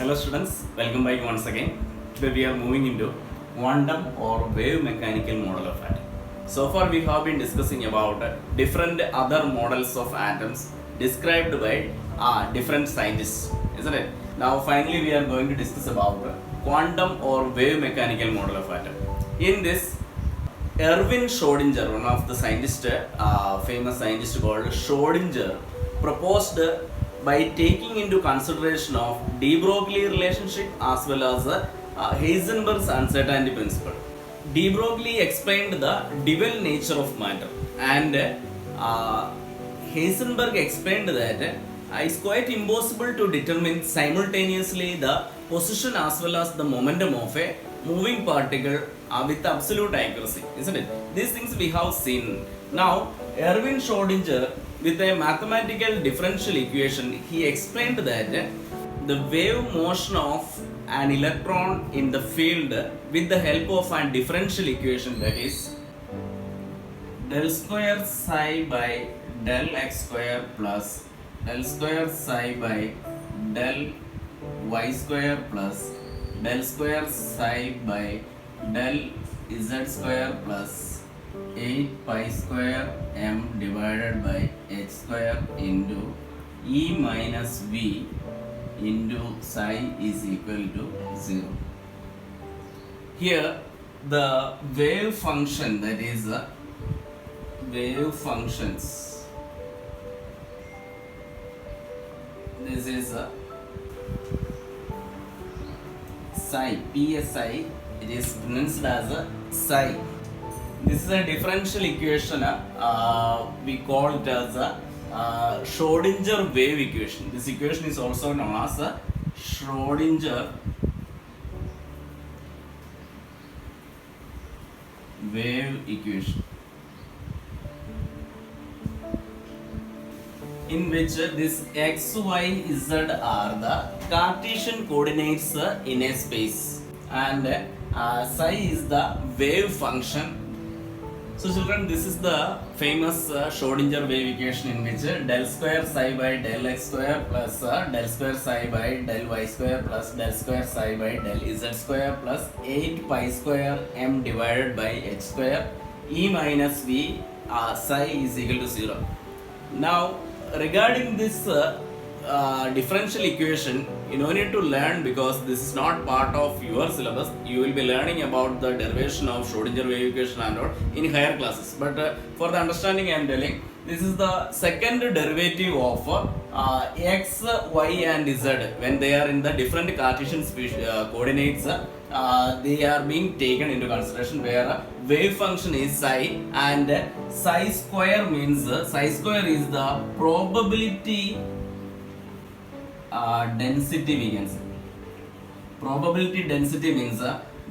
Hello students, welcome back once again. Today we are moving into quantum or wave mechanical model of atom. So far we have been discussing about different other models of atoms described by different scientists, isn't it? Now finally we are going to discuss about quantum or wave mechanical model of atom. In this, Erwin Schrödinger, one of the scientists, famous scientist called Schrödinger, proposed by taking into consideration of de Broglie relationship as well as Heisenberg's uncertainty principle. De Broglie explained the dual nature of matter, and Heisenberg explained that it's quite impossible to determine simultaneously the position as well as the momentum of a moving particle with absolute accuracy, isn't it? These things we have seen. Now, Erwin Schrödinger, with a mathematical differential equation, he explained that the wave motion of an electron in the field with the help of a differential equation, that is del square psi by del x square plus del square psi by del y square plus del square psi by del z square plus 8 pi square m divided by h square into e minus v into psi is equal to 0. Here the wave function, that is wave functions, this is psi, psi, it is pronounced as a psi. This is a differential equation, we call it as a Schrödinger wave equation. This equation is also known as a Schrödinger wave equation, in which this x, y, z are the Cartesian coordinates in a space, and psi is the wave function. So children, this is the famous Schrödinger wave equation, in which del square psi by del x square plus del square psi by del y square plus del square psi by del z square plus 8 pi square m divided by h square e minus v psi is equal to 0. Now regarding this differential equation, you don't need to learn, because this is not part of your syllabus. You will be learning about the derivation of Schrödinger wave equation and all in higher classes. But for the understanding, I am telling, this is the second derivative of x, y and z when they are in the different Cartesian coordinates. They are being taken into consideration, where wave function is psi, and psi square means psi square is the probability density, we can say. Probability density means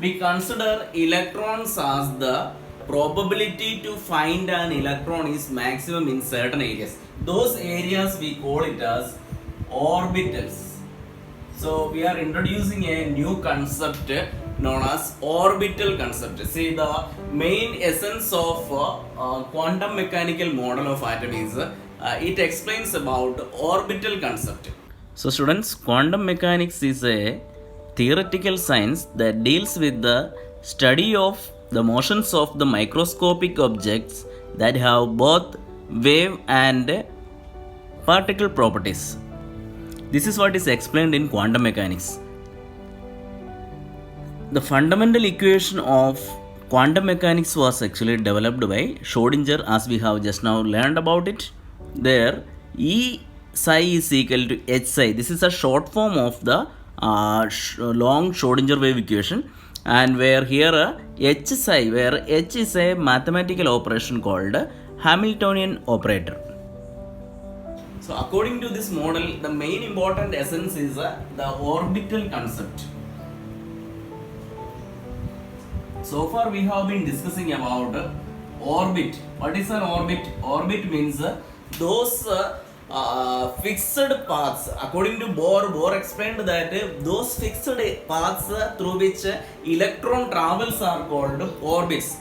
we consider electrons as the probability to find an electron is maximum in certain areas. Those areas we call it as orbitals. So we are introducing a new concept known as orbital concept. See, the main essence of quantum mechanical model of atom is it explains about orbital concept. So students, quantum mechanics is a theoretical science that deals with the study of the motions of the microscopic objects that have both wave and particle properties. This is what is explained in quantum mechanics. The fundamental equation of quantum mechanics was actually developed by Schrödinger, as we have just now learned about it. There, E psi is equal to h psi. This is a short form of the long Schrödinger wave equation, and where here h psi, where h is a mathematical operation called Hamiltonian operator. So according to this model, the main important essence is the orbital concept. So far we have been discussing about orbit. What is an orbit? Orbit means those fixed paths. According to Bohr explained that those fixed paths through which electron travels are called orbits.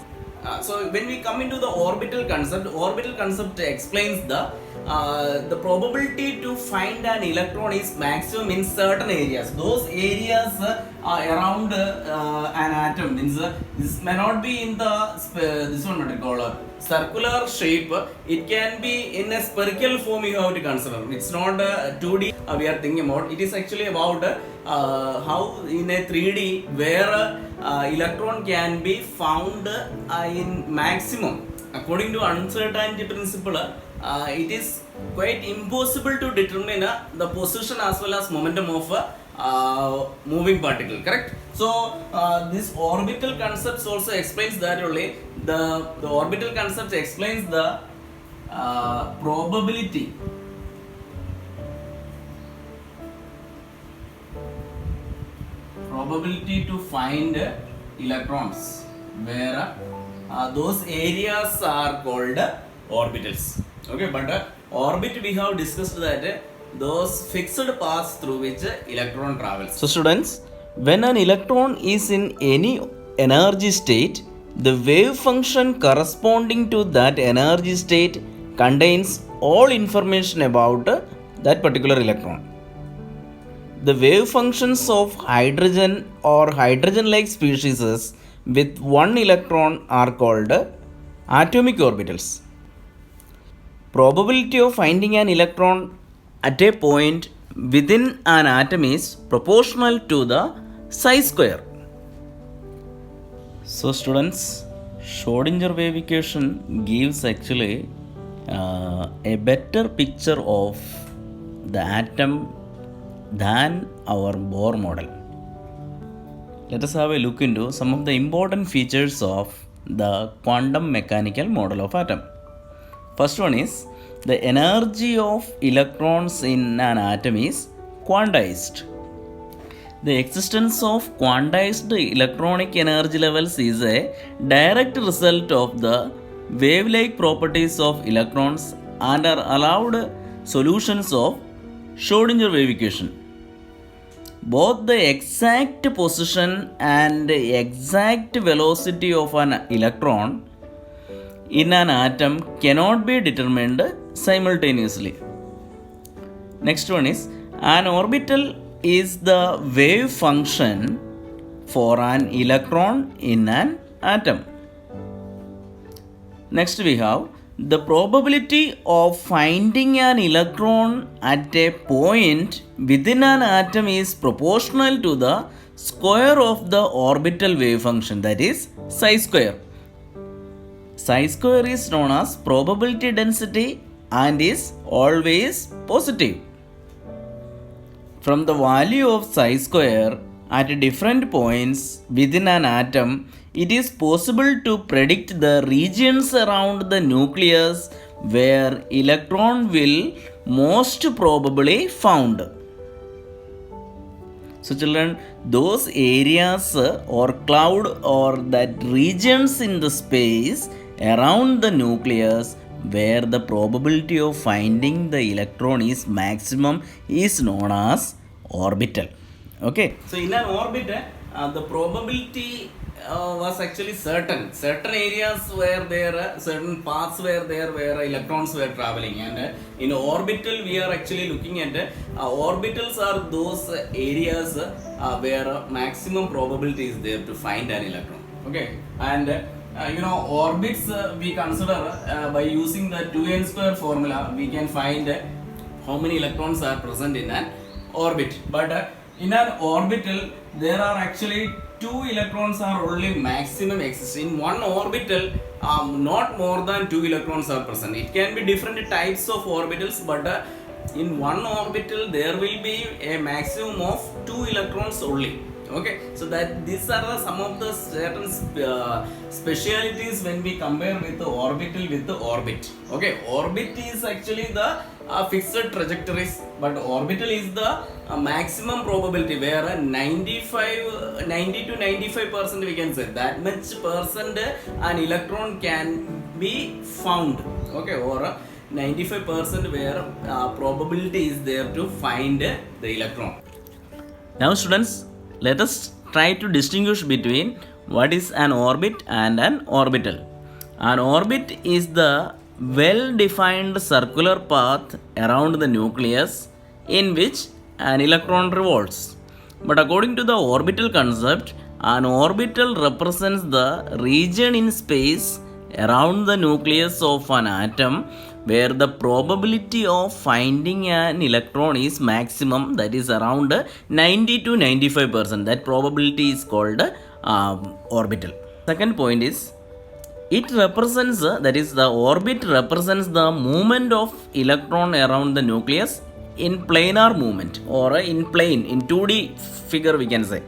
So when we come into the orbital concept explains the the probability to find an electron is maximum in certain areas. Those areas around an atom means this may not be in the this one what we call circular shape. It can be in a spherical form. You have to consider. It's not 2D. We are thinking about. It is actually about how in a 3D where electron can be found in maximum. According to uncertainty principle, it is quite impossible to determine the position as well as momentum of a moving particle, correct? So this orbital concept also explains that only. The orbital concept explains the probability to find electrons where those areas are called orbitals. Okay, but orbit we have discussed that those fixed paths through which electron travels. So students, when an electron is in any energy state, the wave function corresponding to that energy state contains all information about that particular electron. The wave functions of hydrogen or hydrogen-like species with one electron are called atomic orbitals. Probability of finding an electron at a point within an atom is proportional to the psi square. So students, Schrodinger wave equation gives actually a better picture of the atom than our Bohr model. Let us have a look into some of the important features of the quantum mechanical model of atom. First one is the energy of electrons in an atom is quantized. The existence of quantized electronic energy levels is a direct result of the wave-like properties of electrons and are allowed solutions of Schrodinger wave equation. Both the exact position and exact velocity of an electron in an atom cannot be determined simultaneously. Next one is an orbital is the wave function for an electron in an atom. Next we have the probability of finding an electron at a point within an atom is proportional to the square of the orbital wave function, that is psi square. Psi square is known as probability density and is always positive. From the value of psi square at different points within an atom, it is possible to predict the regions around the nucleus where electron will most probably found. So children, those areas or cloud or that regions in the space around the nucleus where the probability of finding the electron is maximum is known as orbital. Okay, so in an orbit, the probability was actually certain areas where there certain paths were there where electrons were traveling, and in orbital we are actually looking at orbitals are those areas where maximum probability is there to find an electron. Okay, and orbits we consider by using the 2n square formula we can find how many electrons are present in an orbit. But in an orbital there are actually 2 electrons are only maximum exist. In one orbital not more than 2 electrons are present. It can be different types of orbitals, but in one orbital there will be a maximum of 2 electrons only. Okay, so that these are some of the certain specialities when we compare with the orbital with the orbit. Okay, orbit is actually the fixed trajectories, but orbital is the maximum probability where 90 to 95% we can say that much percent an electron can be found. Okay, or 95% where probability is there to find the electron. Now students, let us try to distinguish between what is an orbit and an orbital. An orbit is the well-defined circular path around the nucleus in which an electron revolves. But according to the orbital concept, an orbital represents the region in space around the nucleus of an atom where the probability of finding an electron is maximum, that is around 90 to 95%. That probability is called orbital. Second point is, it represents, that is the orbit represents the movement of electron around the nucleus in planar movement, or in plane, in 2D figure we can say.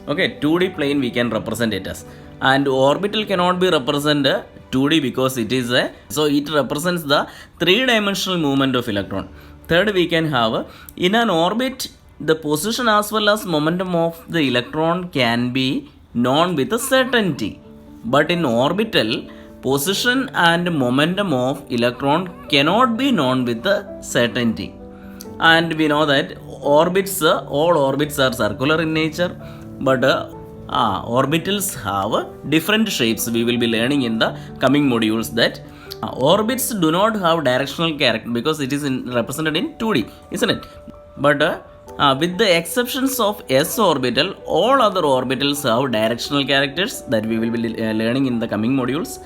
Okay, 2D plane we can represent it as. And orbital cannot be represented 2D because it is a, so it represents the 3-dimensional movement of electron. Third, we can have, in an orbit, the position as well as momentum of the electron can be known with a certainty. But in orbital, position and momentum of electron cannot be known with a certainty. And we know that orbits, all orbits are circular in nature, but orbitals have different shapes. We will be learning in the coming modules that orbits do not have directional character because it is represented in 2D, isn't it? But with the exceptions of s orbital, all other orbitals have directional characters that we will be learning in the coming modules.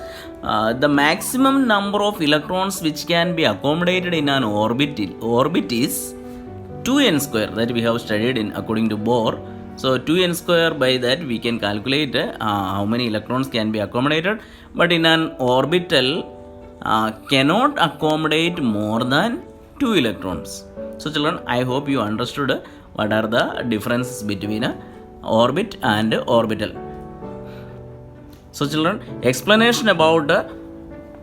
The maximum number of electrons which can be accommodated in an orbit is 2n square, that we have studied in according to Bohr. So 2n square, by that we can calculate how many electrons can be accommodated. But in an orbital cannot accommodate more than 2 electrons. So children, I hope you understood what are the differences between orbit and orbital. So children, explanation about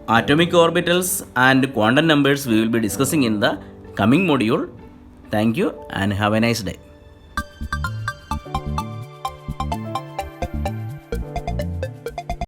atomic orbitals and quantum numbers we will be discussing in the coming module. Thank you and have a nice day.